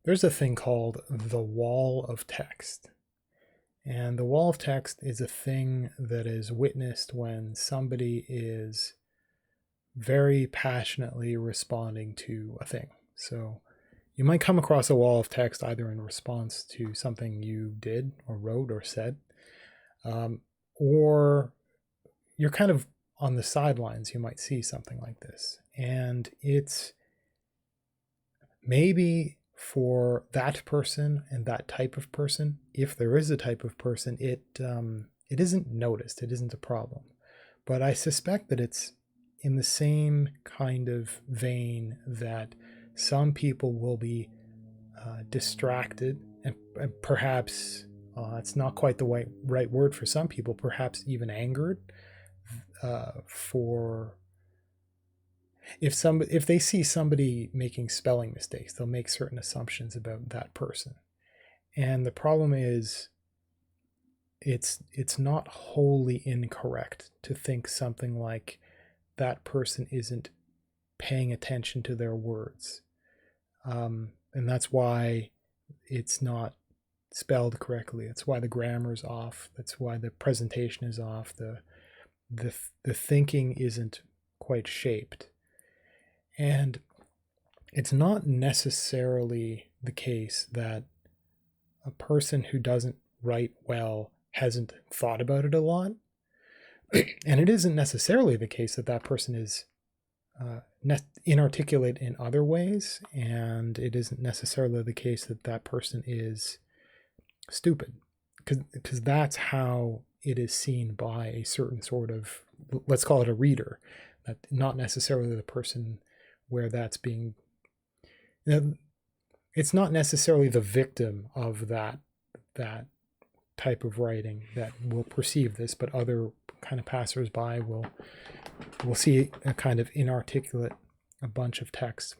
There's a thing called the wall of text. And the wall of text is a thing that is witnessed when somebody is very passionately responding to a thing. So you might come across a wall of text either in response to something you did or wrote or said, or you're kind of on the sidelines. You might see something like this. And it's maybe for that person and that type of person, if there is a type of person, it isn't noticed. It isn't a problem. But I suspect that it's in the same kind of vein that some people will be distracted and perhaps it's not quite the right word for some people, perhaps even angered for if they see somebody making spelling mistakes, they'll make certain assumptions about that person. And the problem is it's not wholly incorrect to think something like that person isn't paying attention to their words. And that's why it's not spelled correctly. That's why the grammar is off. That's why the presentation is off. The thinking isn't quite shaped. And it's not necessarily the case that a person who doesn't write well hasn't thought about it a lot. And it isn't necessarily the case that that person is inarticulate in other ways. And it isn't necessarily the case that that person is stupid. Because that's how it is seen by a certain sort of, let's call it a reader, that not necessarily the person where that's being, it's not necessarily the victim of that type of writing that will perceive this, but other kind of passersby will see a kind of inarticulate, a bunch of text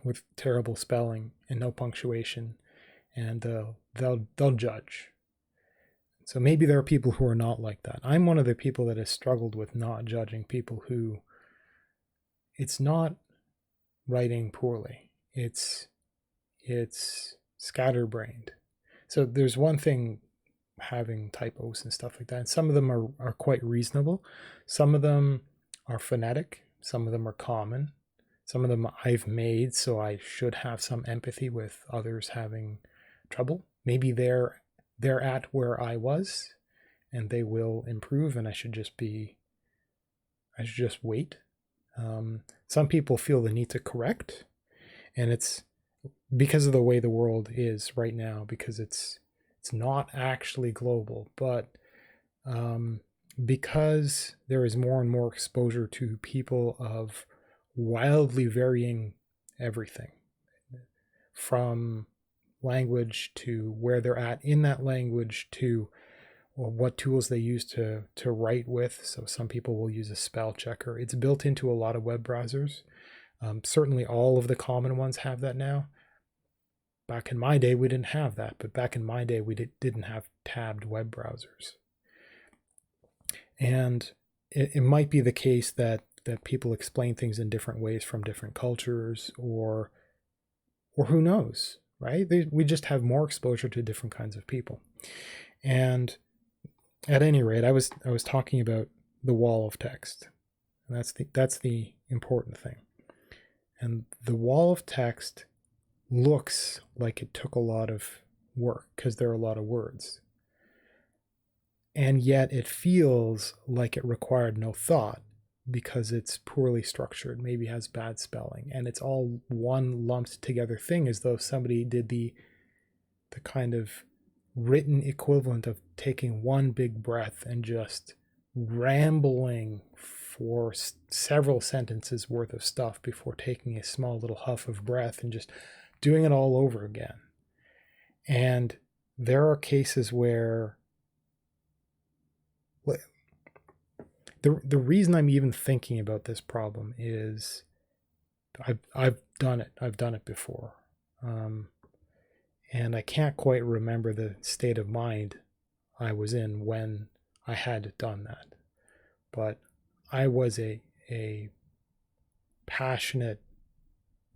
with terrible spelling and no punctuation, and they'll judge. So maybe there are people who are not like that. I'm one of the people that has struggled with not judging people who, it's not writing poorly. It's scatterbrained. So there's one thing having typos and stuff like that. And some of them are quite reasonable. Some of them are phonetic. Some of them are common. Some of them I've made, so I should have some empathy with others having trouble. Maybe they're at where I was and they will improve, and I should just wait. Some people feel the need to correct, and it's because of the way the world is right now, because it's not actually global, but because there is more and more exposure to people of wildly varying everything, from language to where they're at in that language to what tools they use to write with. So some people will use a spell checker. It's built into a lot of web browsers. Certainly all of the common ones have that now. Back in my day, we didn't have that, but back in my day, we didn't have tabbed web browsers. And it might be the case that people explain things in different ways from different cultures, or who knows, right? We just have more exposure to different kinds of people. And at any rate, I was talking about the wall of text. And that's the important thing. And the wall of text looks like it took a lot of work because there are a lot of words. And yet it feels like it required no thought because it's poorly structured, maybe has bad spelling, and it's all one lumped together thing, as though somebody did the kind of written equivalent of taking one big breath and just rambling for several sentences worth of stuff before taking a small little huff of breath and just doing it all over again. And there are cases where the reason I'm even thinking about this problem is I've done it. I've done it before. And I can't quite remember the state of mind I was in when I had done that. But I was a passionate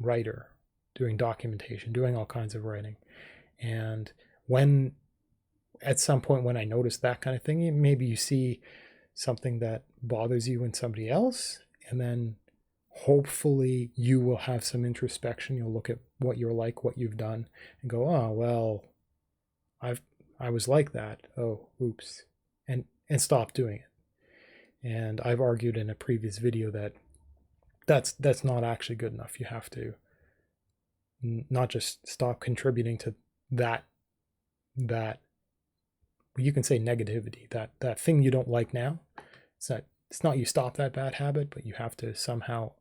writer doing documentation, doing all kinds of writing. And when at some point when I notice that kind of thing, maybe you see something that bothers you in somebody else, and then hopefully you will have some introspection. You'll look at what you're like, what you've done, and go, oh well, I was like that. Oh, oops, and stop doing it. And I've argued in a previous video that that's not actually good enough. You have to not just stop contributing to that you can say negativity, that thing you don't like now. It's not you stop that bad habit, but you have to somehow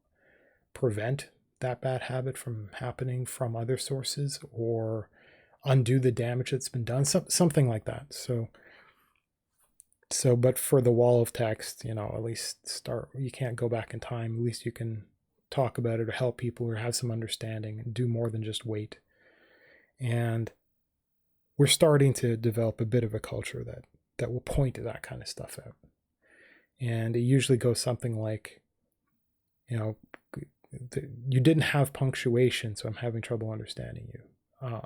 prevent that bad habit from happening from other sources, or undo the damage that's been done, something like that. So but for the wall of text, at least start. You can't go back in time. At least you can talk about it or help people or have some understanding and do more than just wait. And we're starting to develop a bit of a culture that will point to that kind of stuff out. And it usually goes something like, you didn't have punctuation, so I'm having trouble understanding you.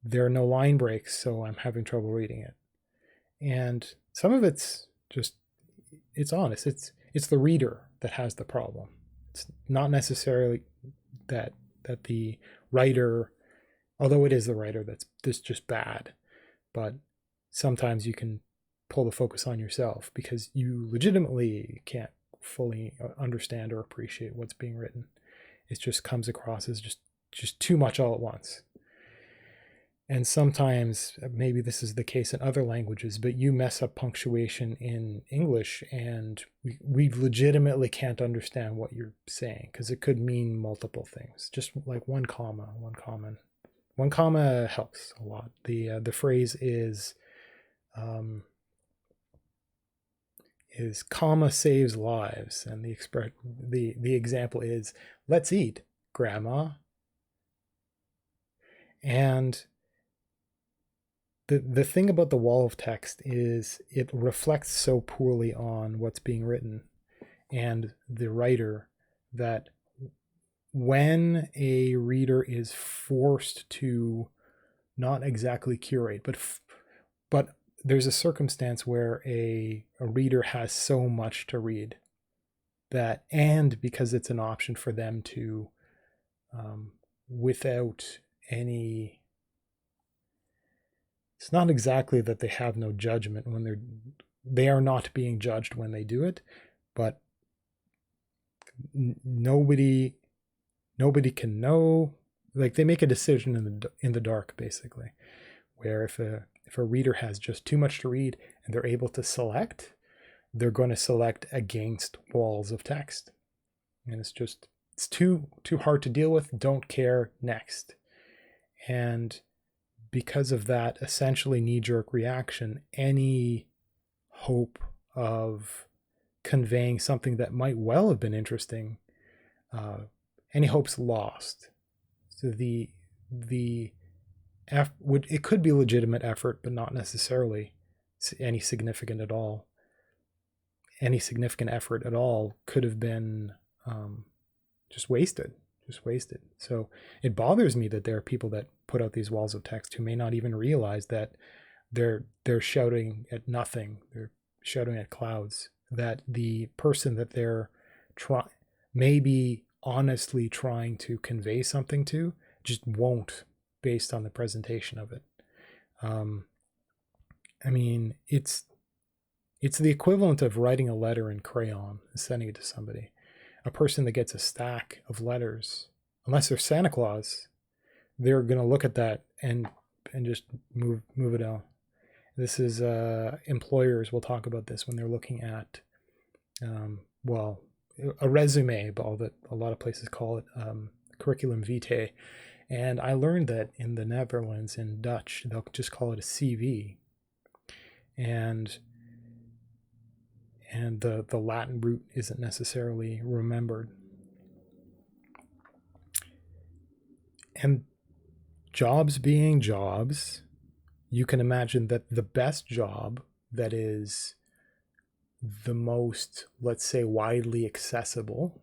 There are no line breaks, so I'm having trouble reading it. And some of it's honest. It's the reader that has the problem. It's not necessarily that the writer, although it is the writer that's just bad, but sometimes you can pull the focus on yourself because you legitimately can't fully understand or appreciate what's being written. It just comes across as just too much all at once. And sometimes, maybe this is the case in other languages, but you mess up punctuation in English and we legitimately can't understand what you're saying because it could mean multiple things. Just like one comma helps a lot. The phrase is comma saves lives, and the example is, let's eat, Grandma. And the thing about the wall of text is it reflects so poorly on what's being written and the writer that when a reader is forced to not exactly curate, but there's a circumstance where a reader has so much to read that, and because it's an option for them to, without any, it's not exactly that they have no judgment when they are not being judged when they do it, but nobody can know. Like, they make a decision in the dark, basically, where if a reader has just too much to read and they're able to select, they're going to select against walls of text. And it's too hard to deal with. Don't care, next. And because of that essentially knee-jerk reaction, any hope of conveying something that might well have been interesting, any hope's lost. So it could be legitimate effort, but not necessarily any significant at all. Any significant effort at all could have been just wasted. So it bothers me that there are people that put out these walls of text who may not even realize that they're shouting at nothing. They're shouting at clouds. That the person that they're maybe honestly trying to convey something to just won't, based on the presentation of it. I mean, it's the equivalent of writing a letter in crayon and sending it to somebody. A person that gets a stack of letters, unless they're Santa Claus, they're going to look at that and just move it on. This is employers will talk about this when they're looking at, a resume, but a lot of places call it curriculum vitae. And I learned that in the Netherlands, in Dutch, they'll just call it a CV. And the Latin root isn't necessarily remembered. And jobs being jobs, you can imagine that the best job that is the most, let's say, widely accessible,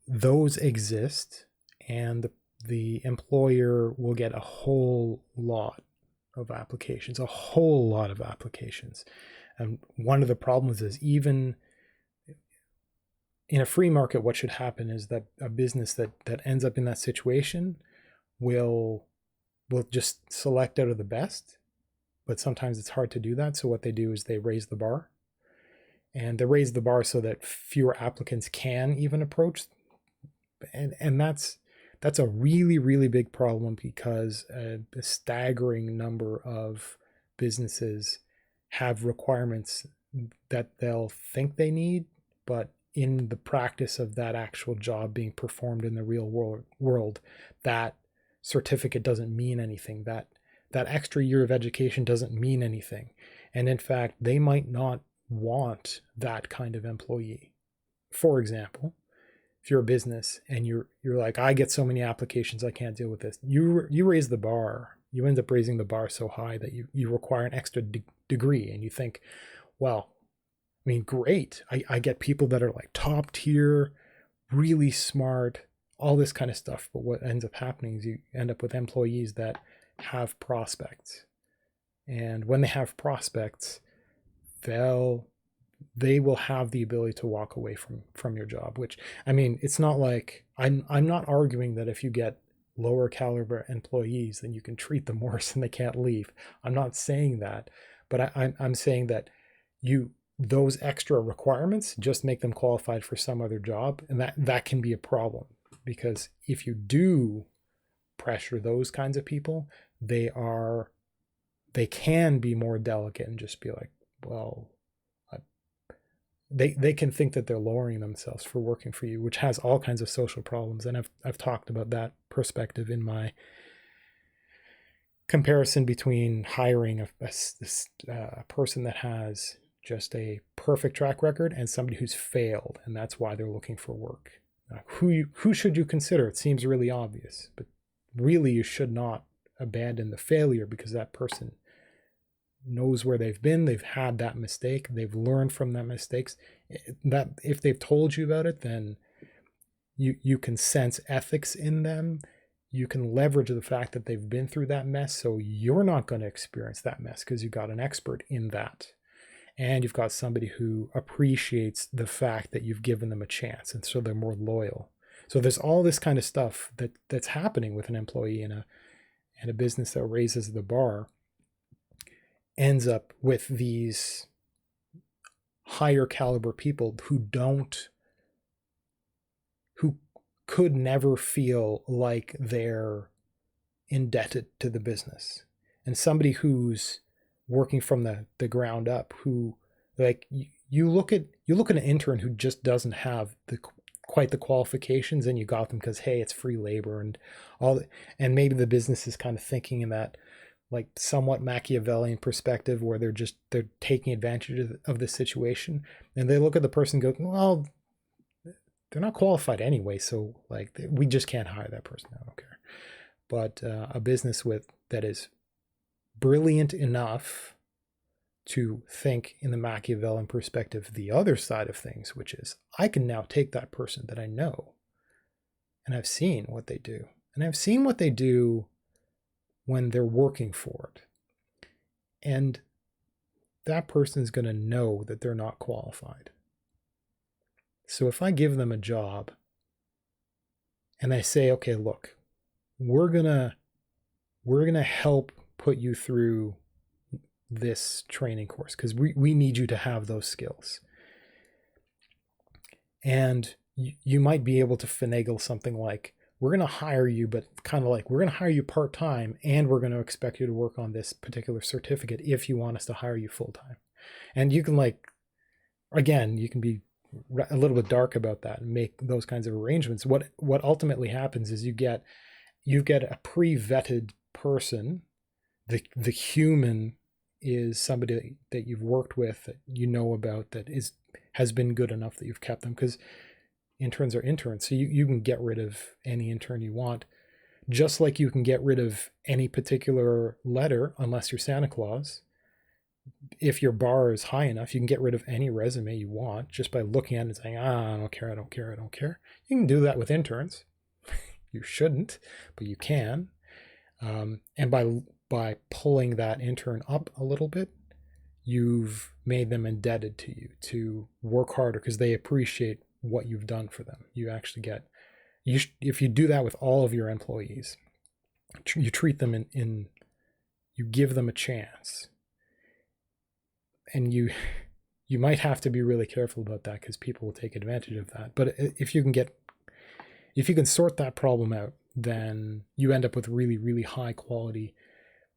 those exist, and the employer will get a whole lot of applications, a whole lot of applications. And one of the problems is, even in a free market, what should happen is that a business that ends up in that situation will just select out of the best. But sometimes it's hard to do that. So what they do is they raise the bar. And they raise the bar so that fewer applicants can even approach. And that's a really, really big problem, because a staggering number of businesses have requirements that they'll think they need, but in the practice of that actual job being performed in the real world, that certificate doesn't mean anything. That extra year of education doesn't mean anything. And in fact, they might not want that kind of employee. For example, if you're a business and you're like, I get so many applications, I can't deal with this. You raise the bar. You end up raising the bar so high that you require an extra degree, and you think, well, I mean, great. I get people that are like top tier, really smart, all this kind of stuff. But what ends up happening is you end up with employees that have prospects. And when they have prospects, they will have the ability to walk away from your job, which, I mean, it's not like I'm not arguing that if you get lower caliber employees, then you can treat them worse and they can't leave. I'm not saying that, but I'm saying that those extra requirements just make them qualified for some other job, and that can be a problem, because if you do pressure those kinds of people, they can be more delicate and just be like, well, they can think that they're lowering themselves for working for you, which has all kinds of social problems. And I've talked about that perspective in my comparison between hiring a person that has just a perfect track record and somebody who's failed, and that's why they're looking for work. Who should you consider? It seems really obvious, but really you should not abandon the failure, because that person knows where they've been, they've had that mistake, they've learned from that mistakes. That if they've told you about it, then you can sense ethics in them. You can leverage the fact that they've been through that mess, so you're not going to experience that mess, because you've got an expert in that. And you've got somebody who appreciates the fact that you've given them a chance, and so they're more loyal. So there's all this kind of stuff that's happening with an employee in a business that raises the bar, ends up with these higher caliber people who could never feel like they're indebted to the business. And somebody who's working from the ground up, who, like, you look at an intern who just doesn't have quite the qualifications, and you got them because, hey, it's free labor and all, and maybe the business is kind of thinking in that like somewhat Machiavellian perspective, where they're taking advantage of the situation, and they look at the person and go, well, they're not qualified anyway, so like we just can't hire that person. I don't care. But a business that is brilliant enough to think in the Machiavellian perspective, the other side of things, which is, I can now take that person that I know, and I've seen what they do, and I've seen what they do when they're working for it, and that person is going to know that they're not qualified. So if I give them a job and I say, okay, look, we're gonna help put you through this training course because we need you to have those skills. And you might be able to finagle something like, we're going to hire you, but kind of like, we're going to hire you part-time, and we're going to expect you to work on this particular certificate if you want us to hire you full-time. And you can, like, again, you can be a little bit dark about that and make those kinds of arrangements. What ultimately happens is you get a pre-vetted person. The human is somebody that you've worked with, that you know about, that has been good enough that you've kept them, because interns are interns. So you can get rid of any intern you want, just like you can get rid of any particular letter, unless you're Santa Claus. If your bar is high enough, you can get rid of any resume you want just by looking at it and saying, I don't care. You can do that with interns. You shouldn't, but you can. And by pulling that intern up a little bit, you've made them indebted to you to work harder because they appreciate what you've done for them. You actually get if you do that with all of your employees, you treat them in you give them a chance, and you might have to be really careful about that because people will take advantage of that. But if you can sort that problem out, then you end up with really, really high quality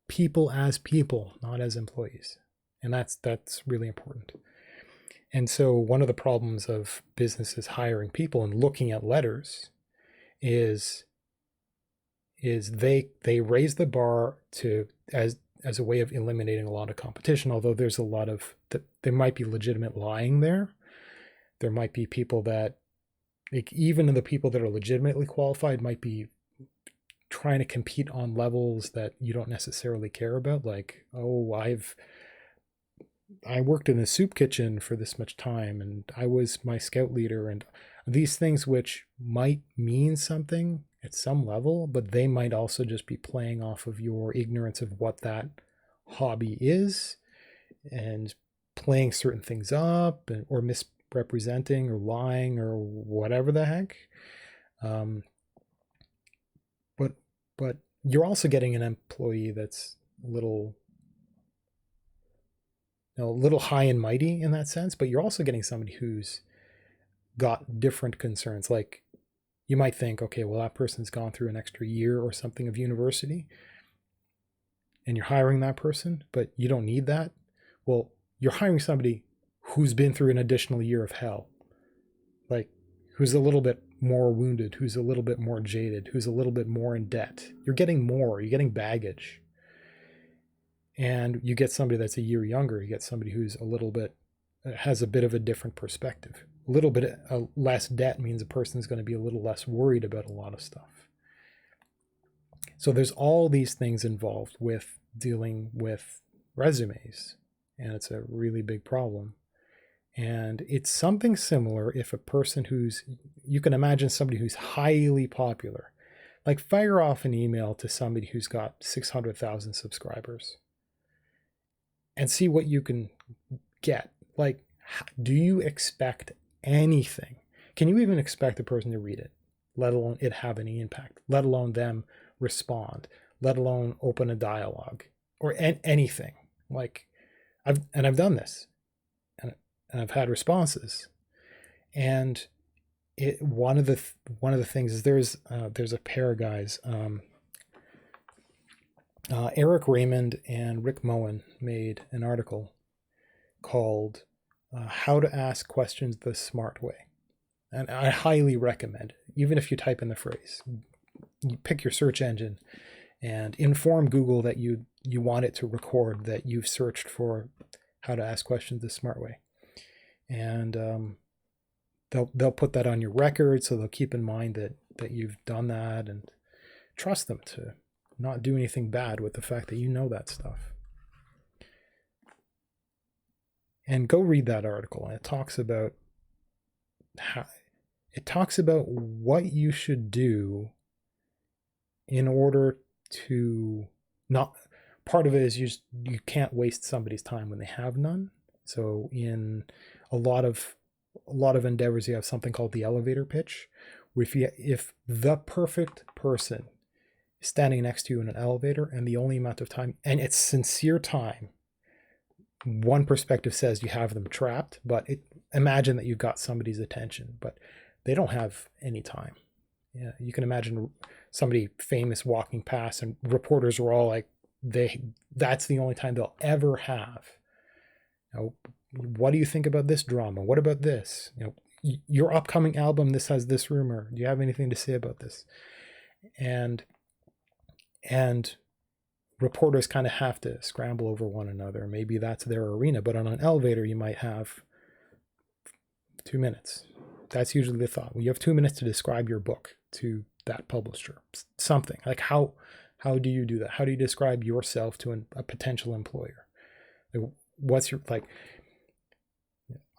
people as people, not as employees. And that's really important. And so one of the problems of businesses hiring people and looking at letters is they raise the bar to as a way of eliminating a lot of competition, although there's a lot of there might be legitimate lying there. There might be people that, like, even the people that are legitimately qualified might be trying to compete on levels that you don't necessarily care about. Like, oh, I worked in a soup kitchen for this much time, and I was my scout leader, and these things which might mean something at some level, but they might also just be playing off of your ignorance of what that hobby is and playing certain things up, or misrepresenting or lying or whatever the heck. But you're also getting an employee that's a little high and mighty in that sense, but you're also getting somebody who's got different concerns. Like, you might think, okay, well, that person's gone through an extra year or something of university, and you're hiring that person, but you don't need that. Well, you're hiring somebody who's been through an additional year of hell, like, who's a little bit more wounded, who's a little bit more jaded, who's a little bit more in debt. You're getting baggage. And you get somebody that's a year younger. You get somebody who's a little bit, has a bit of a different perspective. A little bit less debt means a person's going to be a little less worried about a lot of stuff. So there's all these things involved with dealing with resumes, and it's a really big problem. And it's something similar if a person you can imagine somebody who's highly popular, like, fire off an email to somebody who's got 600,000 subscribers and see what you can get. Like, do you expect anything? Can you even expect the person to read it, let alone it have any impact, let alone them respond, let alone open a dialogue or anything? Like, I've done this, and I've had responses. And one of the things is there's a pair of guys, Eric Raymond and Rick Moen made an article called How to Ask Questions the Smart Way. And I highly recommend it. Even if you type in the phrase, you pick your search engine and inform Google that you want it to record that you've searched for how to ask questions the smart way. And they'll put that on your record, so they'll keep in mind that you've done that, and trust them to not do anything bad with the fact that you know that stuff. And go read that article. And it talks about what you should do in order to not. Part of it is you can't waste somebody's time when they have none. So in a lot of endeavors, you have something called the elevator pitch, where if the perfect person is standing next to you in an elevator, and the only amount of time, and it's sincere time, one perspective says you have them trapped, but imagine that you've got somebody's attention, but they don't have any time. Yeah, you can imagine somebody famous walking past, and reporters are all like, that's the only time they'll ever have. What do you think about this drama? What about this? Your upcoming album, this has this rumor. Do you have anything to say about this? And reporters kind of have to scramble over one another. Maybe that's their arena, but on an elevator, you might have 2 minutes. That's usually the thought. You have 2 minutes to describe your book to that publisher. Something like, how do you do that? How do you describe yourself to a potential employer? What's your, like,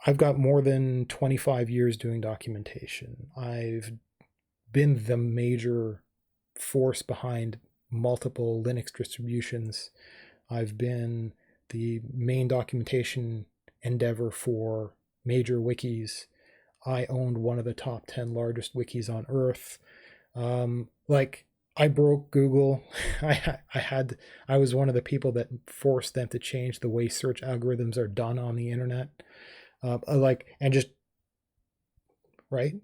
I've got more than 25 years doing documentation. I've been the major force behind multiple Linux distributions. I've been the main documentation endeavor for major wikis. I owned one of the top 10 largest wikis on earth. Like, I broke Google. I was one of the people that forced them to change the way search algorithms are done on the internet. And just, right?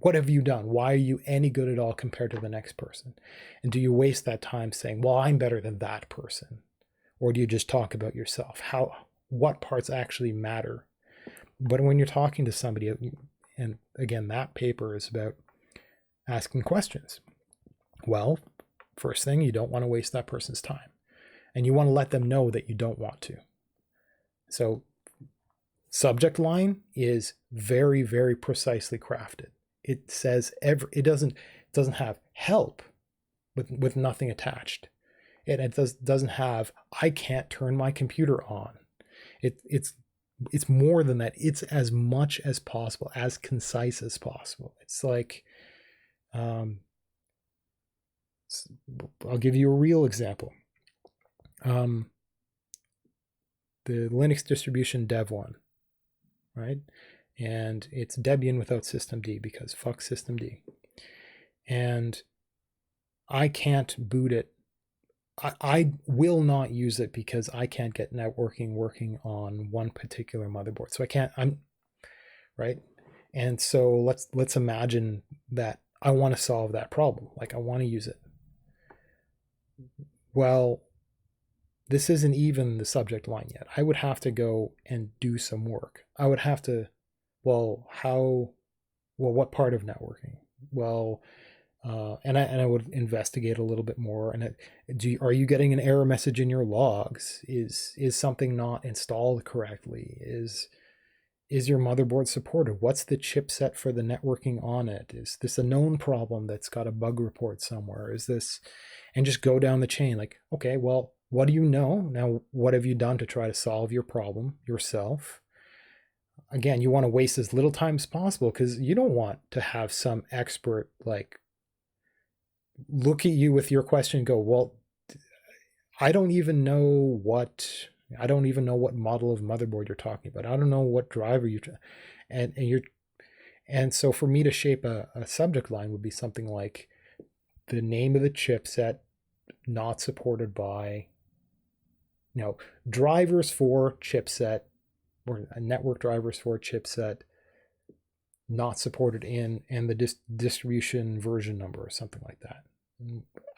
What have you done? Why are you any good at all compared to the next person? And do you waste that time saying, well, I'm better than that person? Or do you just talk about yourself? What parts actually matter? But when you're talking to somebody, and again, that paper is about asking questions. Well, first thing, you don't want to waste that person's time. And you want to let them know that you don't want to. So subject line is very, very precisely crafted. It says it doesn't have help with nothing attached. It doesn't have, I can't turn my computer on. It's more than that. It's as much as possible, as concise as possible. It's like, I'll give you a real example. The Linux distribution Dev 1, right? And it's Debian without systemd, because fuck systemd. And I can't boot it. I will not use it because I can't get networking working on one particular motherboard. So right? And so let's imagine that I want to solve that problem. Like, I want to use it. Well, this isn't even the subject line yet. I would have to go and do some work. I would have to, what part of networking? Well, and I would investigate a little bit more. And are you getting an error message in your logs? Is something not installed correctly? Is your motherboard supported? What's the chipset for the networking on it? Is this a known problem that's got a bug report somewhere? Is this, and just go down the chain. Like, okay, well, what do you know? Now, what have you done to try to solve your problem yourself? Again, you want to waste as little time as possible, because you don't want to have some expert like look at you with your question and go, well, I don't even know what model of motherboard you're talking about. I don't know what driver and so for me to shape a subject line would be something like the name of the chipset not supported by, drivers for chipset, or network drivers for chipset not supported in, and the distribution version number or something like that.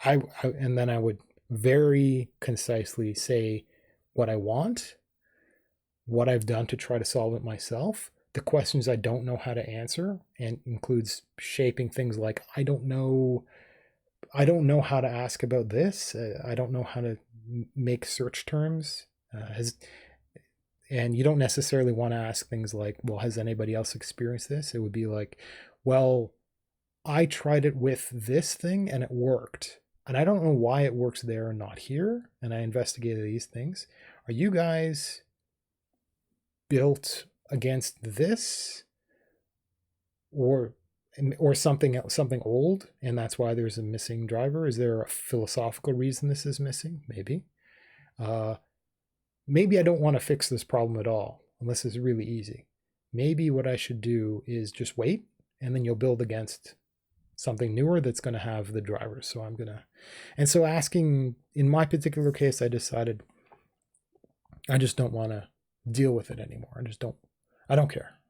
And then I would very concisely say what I want, what I've done to try to solve it myself, the questions I don't know how to answer, and includes shaping things like, I don't know how to ask about this. I don't know how to make search terms. And you don't necessarily want to ask things like, well, has anybody else experienced this? It would be like, well, I tried it with this thing and it worked. And I don't know why it works there and not here. And I investigated these things. Are you guys built against this? Or something old, and that's why there's a missing driver? Is there a philosophical reason this is missing? Maybe. Maybe I don't want to fix this problem at all, unless it's really easy. Maybe what I should do is just wait, and then you'll build against something newer that's going to have the drivers. So and so asking, in my particular case, I decided I just don't want to deal with it anymore. I don't care.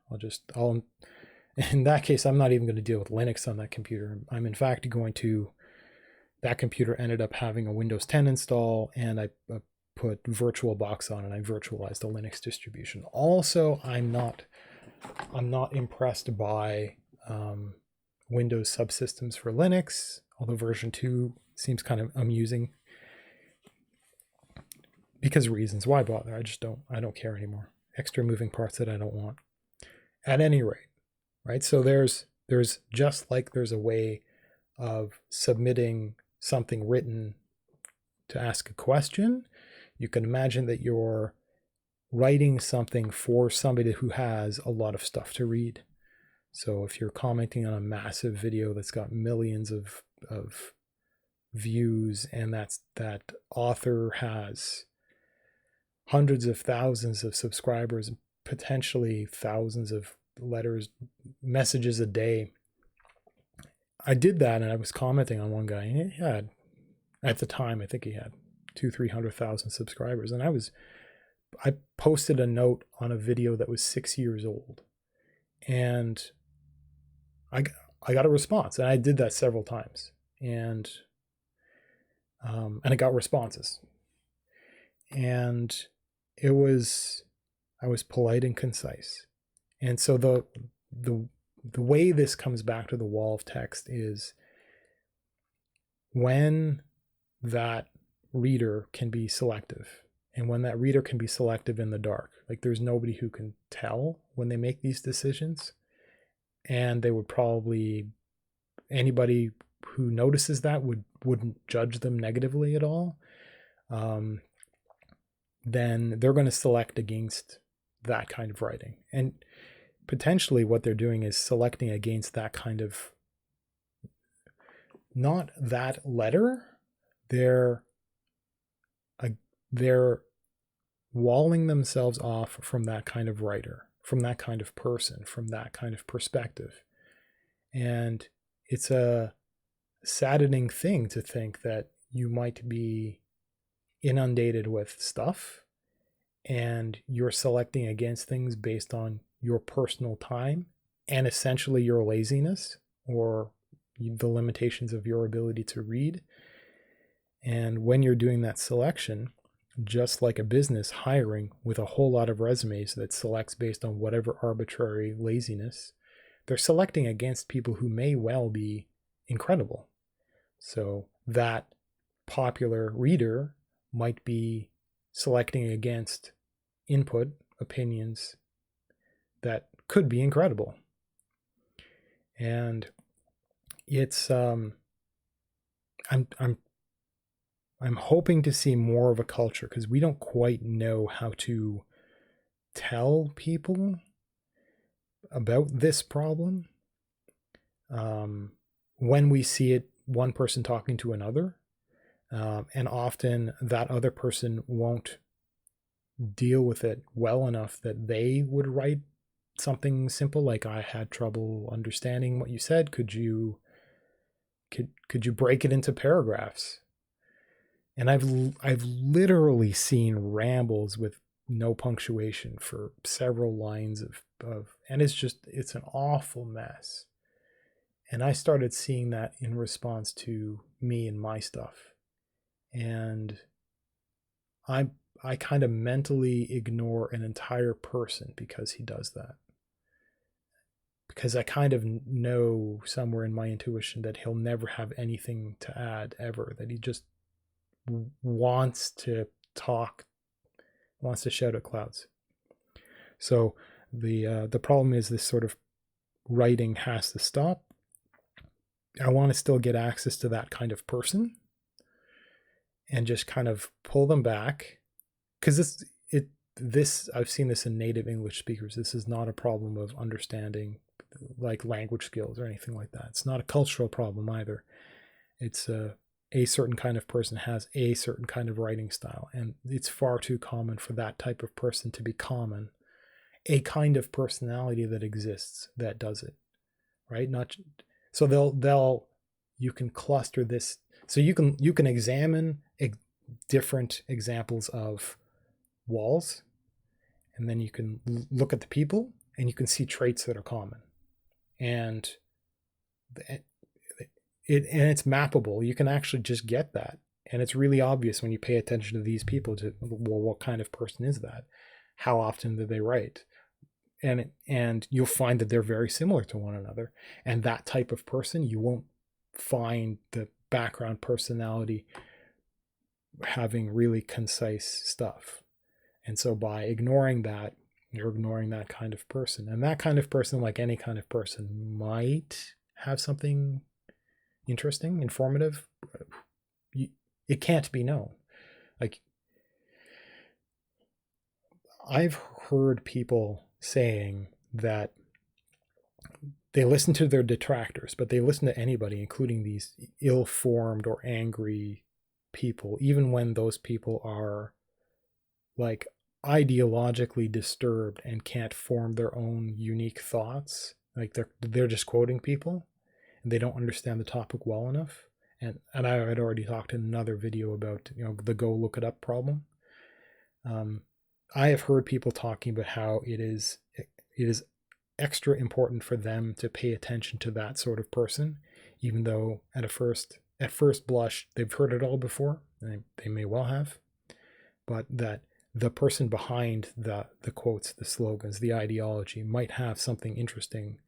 In that case, I'm not even going to deal with Linux on that computer. I'm in fact that computer ended up having a Windows 10 install, and I put VirtualBox on, and I virtualized a Linux distribution. Also, I'm not impressed by Windows subsystems for Linux, although version 2 seems kind of amusing. Because reasons, why bother? I don't care anymore. Extra moving parts that I don't want. At any rate, right? So there's just like there's a way of submitting something written to ask a question. You can imagine that you're writing something for somebody who has a lot of stuff to read. So if you're commenting on a massive video that's got millions of views and that author has hundreds of thousands of subscribers, potentially thousands of letters, messages a day. I did that, and I was commenting on one guy, and he had, at the time, I think he had 300,000 subscribers, and I posted a note on a video that was 6 years old, and I got a response, and I did that several times, and I got responses, and I was polite and concise, and so the way this comes back to the wall of text is when that reader can be selective, and when that reader can be selective in the dark. Like, there's nobody who can tell when they make these decisions, and they would probably, anybody who notices that wouldn't judge them negatively at all. Then they're going to select against that kind of writing, and potentially what they're doing is selecting against that kind of, not that letter, they're walling themselves off from that kind of writer, from that kind of person, from that kind of perspective. And it's a saddening thing to think that you might be inundated with stuff and you're selecting against things based on your personal time and essentially your laziness or the limitations of your ability to read. And when you're doing that selection, just like a business hiring with a whole lot of resumes that selects based on whatever arbitrary laziness, they're selecting against people who may well be incredible. So that popular reader might be selecting against input, opinions that could be incredible. And it's I'm hoping to see more of a culture, because we don't quite know how to tell people about this problem when we see it, one person talking to another, and often that other person won't deal with it well enough that they would write something simple like, I had trouble understanding what you said, could you break it into paragraphs? And I've literally seen rambles with no punctuation for several lines of and it's an awful mess. And I started seeing that in response to me and my stuff. And I kind of mentally ignore an entire person because he does that. Because I kind of know somewhere in my intuition that he'll never have anything to add ever, that he just wants to talk, wants to shout at clouds. So the problem is this sort of writing has to stop. I want to still get access to that kind of person and just kind of pull them back, because this I've seen this in native English speakers. This is not a problem of understanding like language skills or anything like that. It's not a cultural problem either. It's a certain kind of person has a certain kind of writing style, and it's far too common for that type of person to be common. A kind of personality that exists that does it, right? Not so they'll you can cluster this. So you can examine different examples of walls, and then you can look at the people and you can see traits that are common, and it's mappable. You can actually just get that, and it's really obvious when you pay attention to these people to, well, what kind of person is that? How often do they write? And you'll find that they're very similar to one another. And that type of person, you won't find the background personality having really concise stuff. And so by ignoring that, you're ignoring that kind of person. And that kind of person, like any kind of person, might have something interesting, informative. It can't be known. Like, I've heard people saying that they listen to their detractors, but they listen to anybody, including these ill-formed or angry people, even when those people are like ideologically disturbed and can't form their own unique thoughts. Like they're just quoting people and they don't understand the topic well enough. And I had already talked in another video about, you know, the go look it up problem. I have heard people talking about how it is extra important for them to pay attention to that sort of person, even though at first blush they've heard it all before. They may well have, but that the person behind the quotes, the slogans, the ideology might have something interesting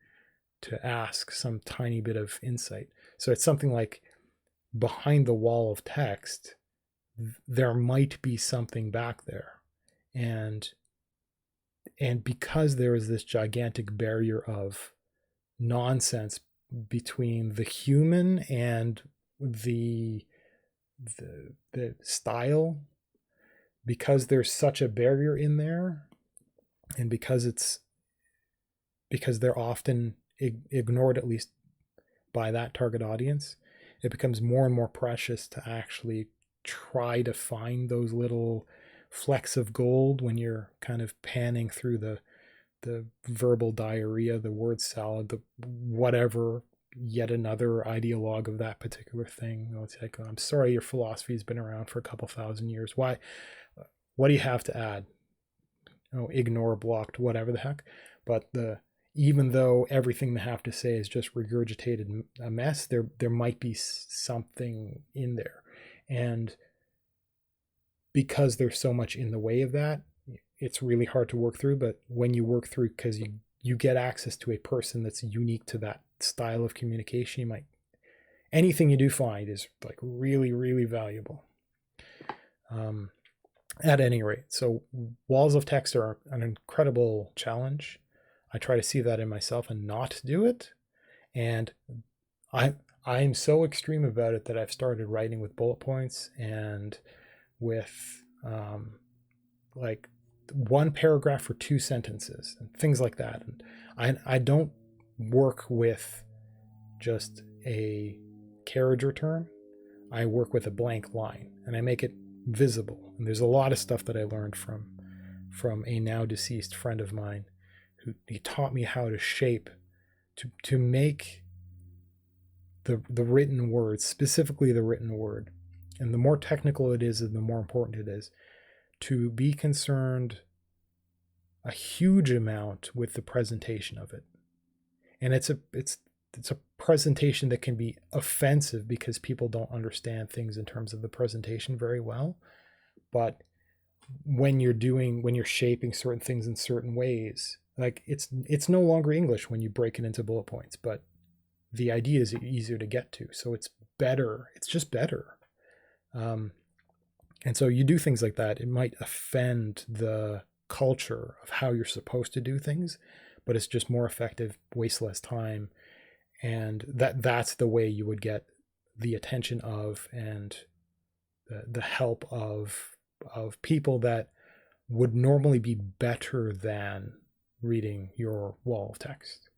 to ask, some tiny bit of insight. So it's something like, behind the wall of text, there might be something back there. And because there is this gigantic barrier of nonsense between the human and the style, because there's such a barrier in there, and because they're often ignored, at least by that target audience, it becomes more and more precious to actually try to find those little flecks of gold when you're kind of panning through the verbal diarrhea, the word salad, the whatever, yet another ideologue of that particular thing. You know, it's like, I'm sorry, your philosophy's been around for a couple thousand years. Why? What do you have to add? Oh, ignore, blocked, whatever the heck. But even though everything they have to say is just regurgitated a mess, there might be something in there. And because there's so much in the way of that, it's really hard to work through. But when you work through, because you get access to a person that's unique to that style of communication, anything you do find is like really, really valuable. At any rate, so walls of text are an incredible challenge. I try to see that in myself and not do it. And I'm so extreme about it that I've started writing with bullet points and with like one paragraph for 2 sentences and things like that. And I don't work with just a carriage return. I work with a blank line and I make it visible. And there's a lot of stuff that I learned from a now deceased friend of mine who he taught me how to shape, to make the written word, specifically the written word. And the more technical it is, and the more important it is, to be concerned a huge amount with the presentation of it. And it's a presentation that can be offensive because people don't understand things in terms of the presentation very well. But when you're shaping certain things in certain ways, like it's no longer English when you break it into bullet points, but the idea is easier to get to. So it's better. It's just better. And so you do things like that. It might offend the culture of how you're supposed to do things, but it's just more effective, waste less time. And that's the way you would get the attention of and the help of people that would normally be better than reading your wall of text.